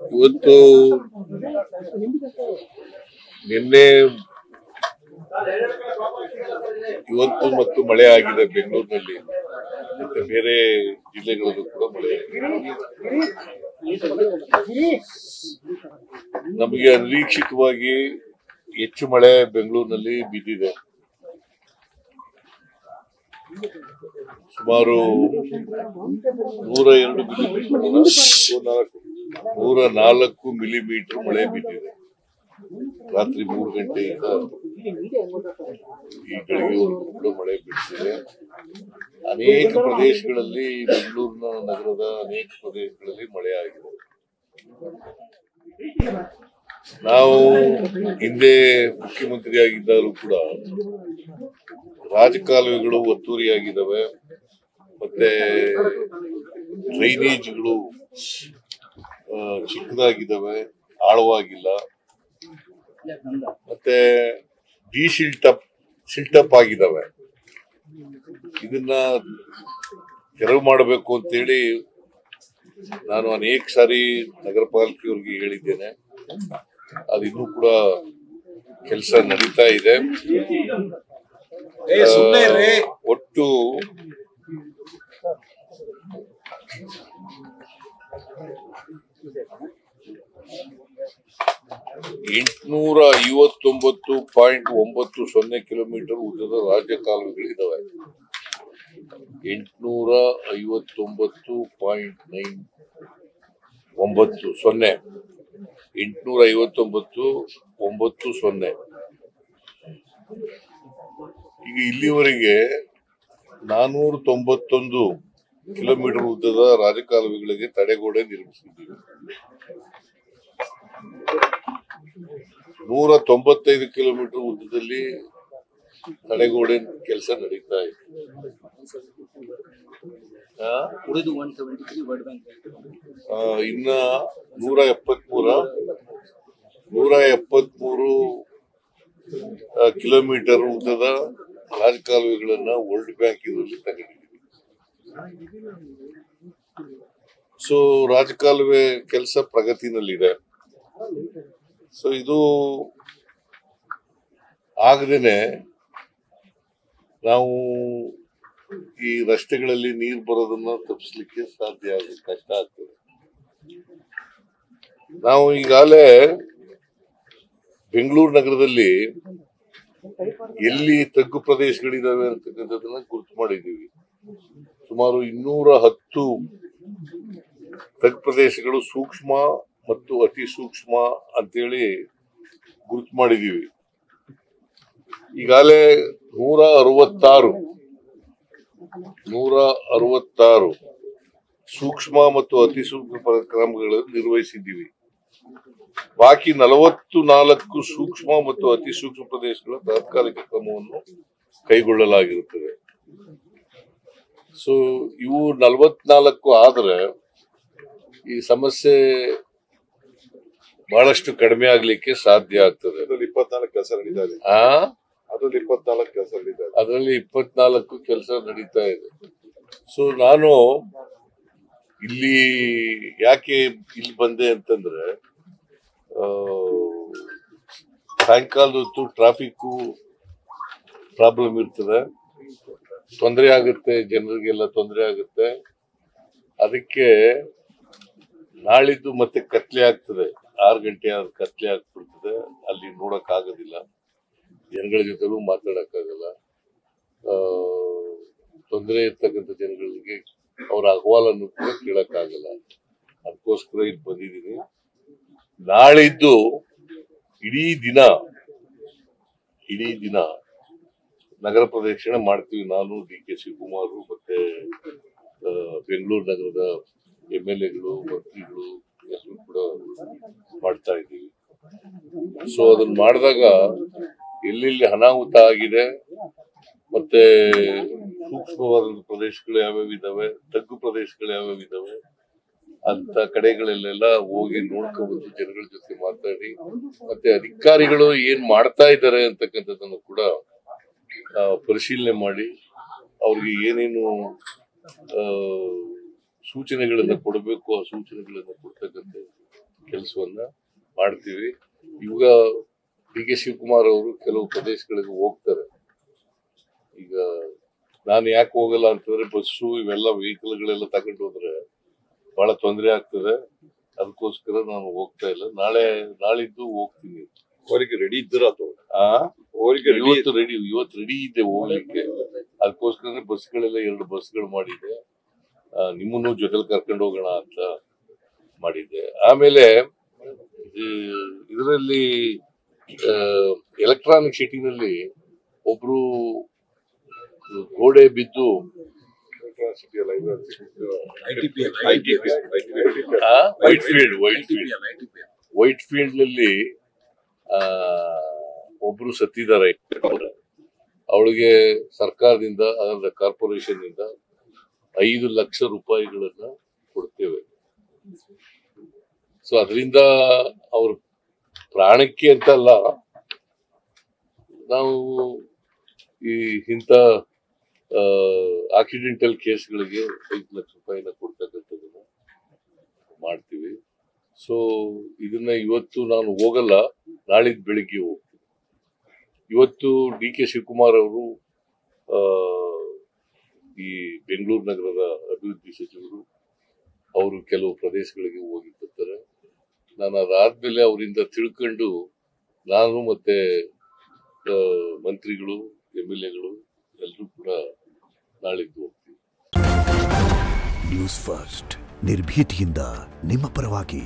ಇವತ್ತು ನಿನ್ನೆ ಇವತ್ತು ಮತ್ತು ಮಳೆ ಆಗಿದೆ ಬೆಂಗಳೂರಿನಲ್ಲಿ, ಮತ್ತೆ ಬೇರೆ ಜಿಲ್ಲೆಗಳಲ್ಲೂ ಕೂಡ ಮಳೆ ಆಗಿದೆ. ನಮಗೆ ಅನಿರೀಕ್ಷಿತವಾಗಿ ಹೆಚ್ಚು ಮಳೆ ಬೆಂಗಳೂರಿನಲ್ಲಿ ಬಿದ್ದಿದೆ. ಸುಮಾರು 102 104 ಮಿಲಿಮೀಟರ್ ಮಳೆ ಬಿದ್ದಿದೆ. ರಾತ್ರಿ 3 ಗಂಟೆಯಿಂದ ಈ ಗಳಿಗೆವರೆಗೂ ಕೂಡ ಮಳೆ ಬಿದ್ದಿದೆ. ಅನೇಕ ಪ್ರದೇಶಗಳಲ್ಲಿ, ಬೆಂಗಳೂರಿನ ನಗರದ ಅನೇಕ ಪ್ರದೇಶಗಳಲ್ಲಿ ಮಳೆ ಆಗಿದೆ. ನಾವು ಹಿಂದೆ ಮುಖ್ಯಮಂತ್ರಿಯಾಗಿದ್ದರೂ ಕೂಡ ರಾಜಕಾಲುವೆಗಳು ಒತ್ತುವರಿಯಾಗಿದ್ದಾವೆ, ಮತ್ತೆ ಡ್ರೈನೇಜ್ಗಳು ಚಿಕ್ಕದಾಗಿದ್ದಾವೆ, ಆಳವಾಗಿಲ್ಲ, ಮತ್ತೆ ಸಿಲ್ಟಪ್ ಆಗಿದ್ದಾವೆ. ಇದನ್ನ ತೆರವು ಮಾಡಬೇಕು ಅಂತೇಳಿ ನಾನು ಅನೇಕ ಸಾರಿ ನಗರ ಪಾಲಿಕೆಯವರಿಗೆ ಹೇಳಿದ್ದೇನೆ. ಅದಿನ್ನೂ ಕೂಡ ಕೆಲಸ ನಡೀತಾ ಇದೆ. ಒಟ್ಟು 859.90 ಕಿಲೋಮೀಟರ್ ಉದ್ದದ ರಾಜ್ಯ ಕಾಲುವೆಗಳಿದ್ದಾವೆ. 859.90 ಈಗ ಇಲ್ಲಿವರೆಗೆ 491 ಕಿಲೋಮೀಟರ್ ಉದ್ದದ ರಾಜಕಾಲುವೆಗಳಿಗೆ ತಡೆಗೋಡೆ ನಿರ್ಮಿಸಿದ್ದೀವಿ. 195 ಕಿಲೋಮೀಟರ್ ಉದ್ದದಲ್ಲಿ ತಡೆಗೋಡೆ ಕೆಲಸ ನಡೀತಾ ಇದೆ. ಇನ್ನ 173 ಕಿಲೋಮೀಟರ್ ಉದ್ದದ ರಾಜಕಾಲುವೆಗಳನ್ನ ವರ್ಲ್ಡ್ ಬ್ಯಾಂಕ್ ಇದರಲ್ಲಿ ತಗೊಂಡಿದ್ದೀವಿ. ಸೊ ರಾಜಕಾಲುವೆ ಕೆಲಸ ಪ್ರಗತಿನಲ್ಲಿದೆ. ಸೊ ಇದು ಆಗದೇನೆ ನಾವು ಈ ರಸ್ತೆಗಳಲ್ಲಿ ನೀರು ಬರೋದನ್ನ ತಪ್ಪಿಸ್ಲಿಕ್ಕೆ ಕಷ್ಟ ಆಗ್ತದೆ. ನಾವು ಈಗಾಗಲೇ ಬೆಂಗಳೂರು ನಗರದಲ್ಲಿ ಎಲ್ಲಿ ತಗ್ಗು ಪ್ರದೇಶಗಳಿದಾವೆ ಅಂತಕ್ಕಂಥದನ್ನ ಗುರುತು ಮಾಡಿದ್ದೀವಿ. ಸುಮಾರು 210 ತಗ್ಗು ಪ್ರದೇಶಗಳು ಸೂಕ್ಷ್ಮ ಮತ್ತು ಅತಿ ಸೂಕ್ಷ್ಮ ಅಂತೇಳಿ ಗುರುತು ಮಾಡಿದ್ದೀವಿ. ಈಗಾಗಲೇ 166 ಸೂಕ್ಷ್ಮ ಮತ್ತು ಅತಿ ಸೂಕ್ಷ್ಮ ಕ್ರಮಗಳನ್ನು ನಿರ್ವಹಿಸಿದ್ದೀವಿ. ಬಾಕಿ 44 ಸೂಕ್ಷ್ಮ ಮತ್ತು ಅತಿ ಸೂಕ್ಷ್ಮ ಪ್ರದೇಶಗಳ ತಾತ್ಕಾಲಿಕ ಕ್ರಮವನ್ನು ಕೈಗೊಳ್ಳಲಾಗಿರುತ್ತದೆ. ಸೊ ಇವು 44 ಆದ್ರೆ ಈ ಸಮಸ್ಯೆ ಬಹಳಷ್ಟು ಕಡಿಮೆ ಆಗ್ಲಿಕ್ಕೆ ಸಾಧ್ಯ ಆಗ್ತದೆ. ಅದರಲ್ಲಿ 24 ಕೆಲಸ ನಡೀತಾ ಇದೆ. ಅದರಲ್ಲಿ 24 ಕೆಲಸ ನಡೀತಾ ಇದೆ. ಸೊ ನಾನು ಯಾಕೆ ಇಲ್ಲಿ ಬಂದೆ ಅಂತಂದ್ರೆ, ಸಾಯಂಕಾಲದ ಹೊತ್ತು ಟ್ರಾಫಿಕ್ ಪ್ರಾಬ್ಲಮ್ ಇರ್ತದೆ, ತೊಂದರೆ ಆಗುತ್ತೆ, ಜನರಿಗೆಲ್ಲ ತೊಂದರೆ ಆಗುತ್ತೆ. ಅದಕ್ಕೆ ನಾಳಿದ್ದು ಮತ್ತೆ ಕತ್ಲೆ ಆಗ್ತದೆ, 6 ಗಂಟೆ ಆದ್ರೆ ಕತ್ಲೆ ಆಗ್ಬಿಡ್ತದೆ. ಅಲ್ಲಿ ನೋಡಕ್ ಆಗೋದಿಲ್ಲ, ಜನಗಳ ಜೊತೆಲೂ ಮಾತಾಡಕ್ಕಾಗಲ್ಲ. ತೊಂದರೆ ಇರ್ತಕ್ಕಂಥ ಜನಗಳಿಗೆ ಅವರ ಅಹವಾಲನ್ನು ಕೂಡ ಕೇಳಕ್ಕಾಗಲ್ಲ. ಅದಕ್ಕೋಸ್ಕರ ಇಲ್ಲಿ ಬಂದಿದ್ದೀನಿ. ನಾಳಿದ್ದು ಇಡೀ ದಿನ ನಗರ ಪ್ರದಕ್ಷಿಣೆ ಮಾಡ್ತೀವಿ. ನಾನು, DK ಶಿವಕುಮಾರ್ ಮತ್ತೆ ಬೆಂಗಳೂರು ನಗರದ MLAಗಳು, ಮಂತ್ರಿಗಳು ಎಲ್ಲರೂ ಕೂಡ ಮಾಡ್ತಾ ಇದ್ದೀವಿ. ಸೊ ಅದನ್ನ ಮಾಡಿದಾಗ ಎಲ್ಲೆಲ್ಲಿ ಅನಾಹುತ ಆಗಿದೆ, ಮತ್ತೆ ಸೂಕ್ಷ್ಮವಾದ ಪ್ರದೇಶಗಳು ಯಾವ್ಯಾವ ಇದಾವೆ, ತಗ್ಗು ಪ್ರದೇಶಗಳು ಯಾವ್ಯಾವ ಇದಾವೆ ಅಂತ ಕಡೆಗಳಲ್ಲೆಲ್ಲ ಹೋಗಿ ನೋಡ್ಕೊಂಡು ಜನಗಳ ಜೊತೆ ಮಾತಾಡಿ, ಮತ್ತೆ ಅಧಿಕಾರಿಗಳು ಏನ್ ಮಾಡ್ತಾ ಇದ್ದಾರೆ ಅಂತಕ್ಕಂಥದ್ದನ್ನು ಕೂಡ ಪರಿಶೀಲನೆ ಮಾಡಿ ಅವ್ರಿಗೆ ಏನೇನು ಸೂಚನೆಗಳನ್ನ ಕೊಡಬೇಕು ಆ ಸೂಚನೆಗಳನ್ನ ಕೊಡ್ತಕ್ಕಂಥ ಕೆಲಸವನ್ನ ಮಾಡ್ತೀವಿ. ಇವಾಗ ಡಿ ಕೆ ಶಿವಕುಮಾರ್ ಅವರು ಕೆಲವು ಪ್ರದೇಶಗಳಿಗೆ ಹೋಗ್ತಾರೆ. ಈಗ ನಾನು ಯಾಕೆ ಹೋಗಲ್ಲ ಅಂತಂದ್ರೆ ಬಸ್ಸು ಇವೆಲ್ಲ ವೆಹಿಕಲ್ಗಳೆಲ್ಲ ತಗೊಂಡು ಹೋದ್ರೆ ಬಹಳ ತೊಂದರೆ ಆಗ್ತದೆ. ಅದಕ್ಕೋಸ್ಕರ ನಾನು ಹೋಗ್ತಾ ಇಲ್ಲ. ನಾಳಿದ್ದು ಹೋಗ್ತೀನಿ. ಅವರಿಗೆ ರೆಡಿ ಇದ್ದೀರಾ ಇವತ್ತು ರೆಡಿ ಇದೆ ಹೋಗ್ಲಿಕ್ಕೆ. ಅದಕ್ಕೋಸ್ಕರ ಬಸ್ಗಳೆಲ್ಲ 2 ಬಸ್ಗಳು ಮಾಡಿದೆ. ನಿಮ್ಮನ್ನು ಜೊತೆಲಿ ಕರ್ಕೊಂಡು ಹೋಗೋಣ ಅಂತ ಮಾಡಿದ್ದೆ. ಆಮೇಲೆ ಇದರಲ್ಲಿ ಎಲೆಕ್ಟ್ರಾನಿಕ್ ಸಿಟಿನಲ್ಲಿ ಒಬ್ರು ಗೋಡೆ ಬಿದ್ದು ವೈಟ್ ಫೀಲ್ಡ್ ನಲ್ಲಿ ಒಬ್ರು ಸತ್ತಿದ್ದಾರೆ. ಅವಳಿಗೆ ಸರ್ಕಾರದಿಂದ ಅದರ ಕಾರ್ಪೊರೇಷನ್ ನಿಂದ 5 ಲಕ್ಷ ರೂಪಾಯಿಗಳನ್ನ ಕೊಡ್ತೇವೆ. ಸೊ ಅದರಿಂದ ಅವ್ರ ಪ್ರಾಣಕ್ಕೆ ಅಂತ ಅಲ್ಲ, ನಾವು ಇಂಥ ಆಕ್ಸಿಡೆಂಟಲ್ ಕೇಸ್ಗಳಿಗೆ 5 ಲಕ್ಷ ರೂಪಾಯಿನ ಕೊಡ್ತಕ್ಕಂಥದ್ದನ್ನ ಮಾಡ್ತೀವಿ. ಸೊ ಇದನ್ನ ಇವತ್ತು ನಾನು ಹೋಗಲ್ಲ, ನಾಳಿದ್ದು ಬೆಳಿಗ್ಗೆ ಹೋಗ್ತೀನಿ. ಇವತ್ತು ಡಿ ಕೆ ಶಿವಕುಮಾರ್ ಅವರು ಈ ಬೆಂಗಳೂರು ನಗರದ ಅಭಿವೃದ್ಧಿ ಸಚಿವರು ಅವರು ಕೆಲವು ಪ್ರದೇಶಗಳಿಗೆ ಹೋಗಿ ಬರ್ತಾರೆ. ನಾನು ಅದಾದ್ಮೇಲೆ ಅವರಿಂದ ತಿಳ್ಕೊಂಡು ನಾನು ಮತ್ತೆ ಮಂತ್ರಿಗಳು MLAಗಳು ಎಲ್ಲರೂ ಕೂಡ ನಾಳಿದ್ದು ಹೋಗ್ತೀವಿ. ನ್ಯೂಸ್ ಫಸ್ಟ್ ನಿರ್ಭೀತಿಯಿಂದ ನಿಮ್ಮ ಪರವಾಗಿ.